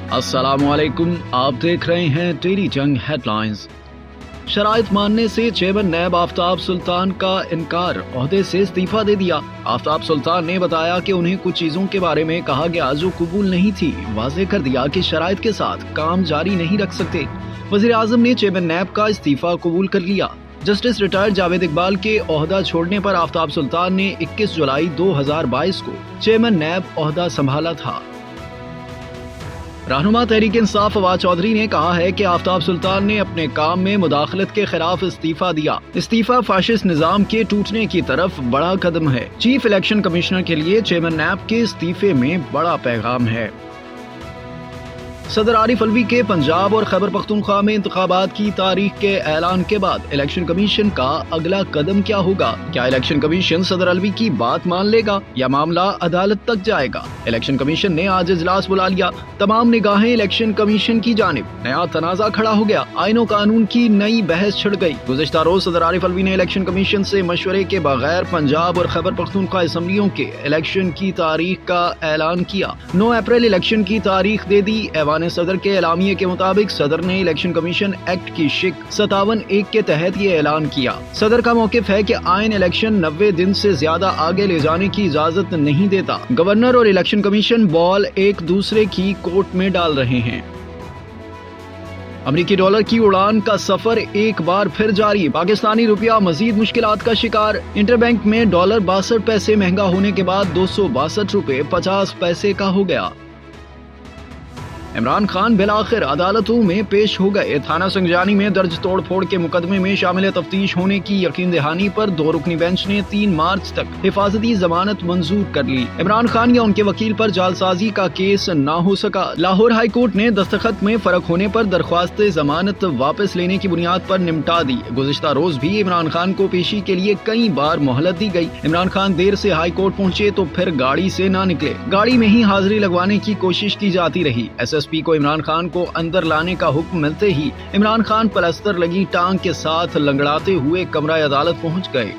अस्सलाम वालेकुम, आप देख रहे हैं टेरी जंग हेडलाइंस। शराइत मानने से चेयरमैन नैब आफ्ताब सुल्तान का इनकार, ओहदे से इस्तीफा दे दिया। आफ्ताब सुल्तान ने बताया कि उन्हें कुछ चीजों के बारे में कहा गया जो कबूल नहीं थी। वाज़ेह कर दिया कि शराइत के साथ काम जारी नहीं रख सकते। वज़ीर आज़म ने चेयरमैन नैब का इस्तीफा कबूल कर लिया। जस्टिस रिटायर्ड जावेद इकबाल के ओहदा छोड़ने पर आफ्ताब सुल्तान ने 21 जुलाई 2022 को चेयरमैन नैब ओहदा संभाला था। रहनुमा तहरीक इंसाफ फवाद चौधरी ने कहा है कि आफ्ताब सुल्तान ने अपने काम में मुदाखलत के खिलाफ इस्तीफा दिया। इस्तीफा फाशिस्ट निजाम के टूटने की तरफ बड़ा कदम है। चीफ इलेक्शन कमिश्नर के लिए चेयरमैन नैब के इस्तीफे में बड़ा पैगाम है। सदर आरिफ अलवी के पंजाब और खैबर पख्तूनख्वा में इंतखाबात की तारीख के ऐलान के बाद इलेक्शन कमीशन का अगला कदम क्या होगा? क्या इलेक्शन कमीशन सदर अलवी की बात मान लेगा या मामला अदालत तक जाएगा? इलेक्शन कमीशन ने आज इजलास बुला लिया। तमाम निगाहें इलेक्शन कमीशन की जानिब। नया तनाजा खड़ा हो गया। आईनो कानून की नई बहस छिड़ गई। गुज़िश्ता रोज सदर आरिफ अलवी ने इलेक्शन कमीशन से मशवरे के बगैर पंजाब और खैबर पख्तूनख्वा असम्बलियों के इलेक्शन की तारीख का ऐलान किया। 9 अप्रैल इलेक्शन की तारीख दे दी। सदर के एलामिये के मुताबिक सदर ने इलेक्शन कमीशन एक्ट की शिक 57(1) के तहत ये ऐलान किया। सदर का मौकिफ है कि आइन इलेक्शन 90 दिन से ज्यादा आगे ले जाने की इजाजत नहीं देता। गवर्नर और इलेक्शन कमीशन बॉल एक दूसरे की कोर्ट में डाल रहे हैं। अमरीकी डॉलर की उड़ान का सफर एक बार फिर जारी। पाकिस्तानी रुपया मजीद मुश्किलात का शिकार। इंटरबैंक में डॉलर 62 पैसे महंगा होने के बाद 262 रुपए 50 पैसे का हो गया। इमरान खान बिलाखिर अदालतों में पेश हो गए। थाना संगजानी में दर्ज तोड़ फोड़ के मुकदमे में शामिल तफ्तीश होने की यकीन दहानी पर 2 रुकनी बेंच ने 3 मार्च तक हिफाजती जमानत मंजूर कर ली। इमरान खान या उनके वकील पर जालसाजी का केस न हो सका। लाहौर हाई कोर्ट ने दस्तखत में फर्क होने पर दरख्वास्त जमानत वापस लेने की बुनियाद पर निपटा दी। गुज़िश्ता रोज भी इमरान खान को पेशी के लिए कई बार मोहलत दी गई। इमरान खान देर से हाई कोर्ट पहुँचे तो फिर गाड़ी से न निकले। गाड़ी में ही हाजिरी लगवाने की कोशिश की जाती रही। SSP को इमरान खान को अंदर लाने का हुक्म मिलते ही इमरान खान पलस्तर लगी टांग के साथ लंगड़ाते हुए कमरा अदालत पहुंच गए।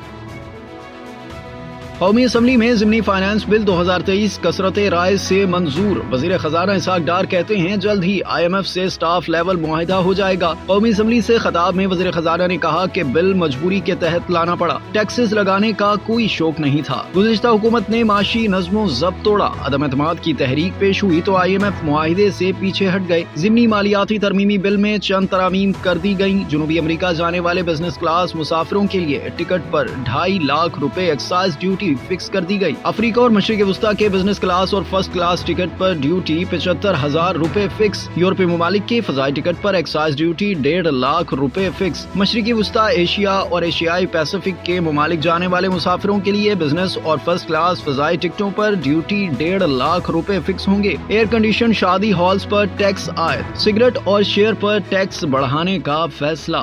कौमी असम्बली में ज़िमनी फाइनेंस बिल 2023 कसरत राय से मंजूर। वजीर खजाना इसहाक डार कहते हैं जल्द ही IMF से स्टाफ लेवल मुआहिदा हो जाएगा। कौमी असम्बली से खिताब में वजीर खजाना ने कहा कि बिल मजबूरी के तहत लाना पड़ा। टैक्सेस लगाने का कोई शौक नहीं था। गुज़िश्ता हुकूमत ने माशी नज़्मो ज़ब्त तोड़ा। अदम एतमाद की तहरीक पेश हुई तो IMF मुआहिदे से पीछे हट गए। ज़िमनी मालियाती तरमीमी बिल में चंद तरामीम कर दी गयी। जनूबी अमरीका जाने वाले बिजनेस क्लास मुसाफिरों के लिए टिकट पर 2.5 लाख रुपए एक्साइज ड्यूटी फिक्स कर दी गई। अफ्रीका और मशरिक वस्ता के बिजनेस क्लास और फर्स्ट क्लास टिकट पर ड्यूटी 75,000 रुपए फिक्स। यूरोपीय ममालिक के फजाई टिकट पर एक्साइज ड्यूटी 1.5 लाख रुपए फिक्स। मशरिकी वस्ता, एशिया और एशियाई पैसिफिक के ममालिक जाने वाले मुसाफिरों के लिए बिजनेस और फर्स्ट क्लास फजाई टिकटों पर ड्यूटी 1.5 लाख रुपए फिक्स होंगे। एयर कंडीशन शादी हॉल्स पर टैक्स आयद। सिगरेट और शेयर पर टैक्स बढ़ाने का फैसला।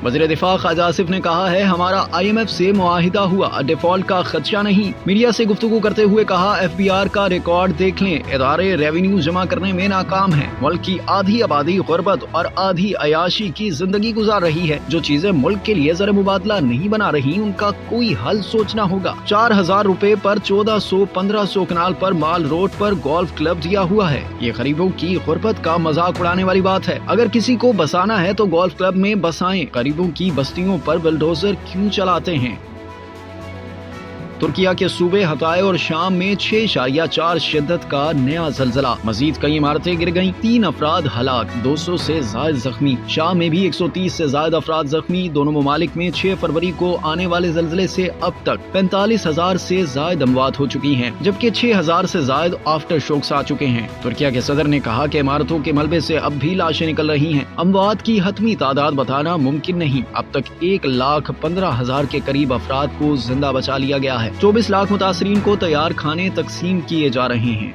वज़ीर दिफा ख्वाजा आसिफ ने कहा है हमारा IMF से मुआहिदा हुआ, डिफॉल्ट का खदशा नहीं। मीडिया से गुफ्तगू करते हुए कहा FBR का रिकॉर्ड देख लें, इदारे रेवेन्यू जमा करने में नाकाम हैं। मुल्क की आधी आबादी गुर्बत और आधी अयाशी की जिंदगी गुजार रही है। जो चीजें मुल्क के लिए ज़र मुबादला नहीं बना रही उनका कोई हल सोचना होगा। 4,000 रुपए पर 1400-1500 कनाल पर माल रोड पर गोल्फ क्लब दिया हुआ है। ये गरीबों की गुर्बत का मजाक उड़ाने वाली बात है। अगर किसी को बसाना है तो गोल्फ क्लब में बसाएं। गरीबों की बस्तियों पर बुलडोजर क्यों चलाते हैं? तुर्किया के सूबे हताए और शाम में 6.4 शिद्दत का नया ज़लज़ला। मजीद कई इमारतें गिर गईं। 3 अफराद हलाक, 200 से ज्यादा जख्मी। शाम में भी 130 से ज्यादा अफराद जख्मी। दोनों ममालिक में 6 फरवरी को आने वाले ज़लज़ले से अब तक 45,000 से ज्यादा अमवात हो चुकी हैं, जबकि 6,000 से ज्यादा आफ्टर शॉक्स आ चुके हैं। तुर्किया के सदर ने कहा कि इमारतों के मलबे से अब भी लाशें निकल रही हैं। अमवात की हतमी तादाद बताना मुमकिन नहीं। अब तक 1,15,000 के करीब अफराद को जिंदा बचा लिया गया है। 24 लाख मुतासरीन को तैयार खाने तकसीम किए जा रहे हैं।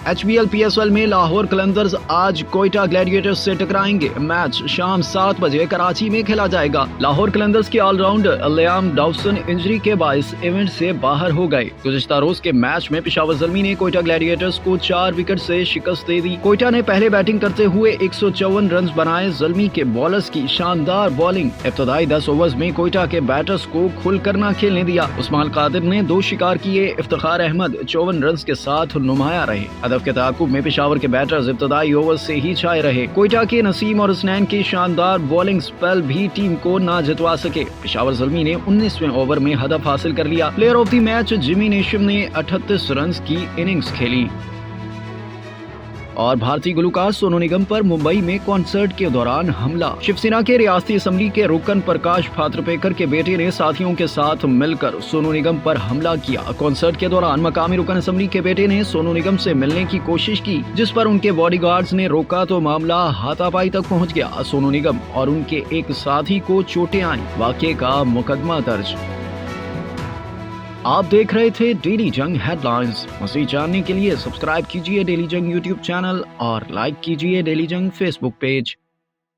HBL PSL में लाहौर कलंदर्स आज कोयटा ग्लैडिएटर्स से टकराएंगे। मैच शाम 7 बजे कराची में खेला जाएगा। लाहौर कलंदर्स के ऑलराउंडर लियाम डाउसन इंजरी के बायस इवेंट से बाहर हो गए। गुज़िश्ता रोज के मैच में पेशावर ज़ल्मी ने कोयटा ग्लैडिएटर्स को 4 विकेट से शिकस्त दे दी। कोयटा ने पहले बैटिंग करते हुए 154 रन बनाए। ज़ल्मी के बॉलर्स की शानदार बॉलिंग इब्तदाई 10 ओवर्स में कोयटा के बैटर्स को खुलकर न खेलने दिया। उस्मान कादिर ने 2 शिकार किए। इफ्तिखार अहमद 54 रन के साथ नुमाया रहे। हदफ के ताकुब में पेशावर के बैटर्स इब्तदाई ओवर्स से ही छाए रहे। कोयटा के नसीम और हसनैन की शानदार बॉलिंग स्पेल भी टीम को ना जितवा सके। पेशावर ज़ल्मी ने 19वें ओवर में हदफ हासिल कर लिया। Player of the match Jimmy Neesham ने 38 रन की इनिंग्स खेली। और भारतीय गुलकार सोनू निगम पर मुंबई में कॉन्सर्ट के दौरान हमला। शिवसेना के रियासती असेंबली के रुकन प्रकाश फात्रपेकर के बेटे ने साथियों के साथ मिलकर सोनू निगम पर हमला किया। कॉन्सर्ट के दौरान मकामी रुकन असेंबली के बेटे ने सोनू निगम से मिलने की कोशिश की, जिस पर उनके बॉडीगार्ड्स ने रोका तो मामला हाथापाई तक पहुंच गया। सोनू निगम और उनके एक साथी को चोटें आईं। वाकये का मुकदमा दर्ज। आप देख रहे थे डेली जंग हेडलाइंस। मज़ीद जानने के लिए सब्सक्राइब कीजिए डेली जंग यूट्यूब चैनल और लाइक कीजिए डेली जंग फेसबुक पेज।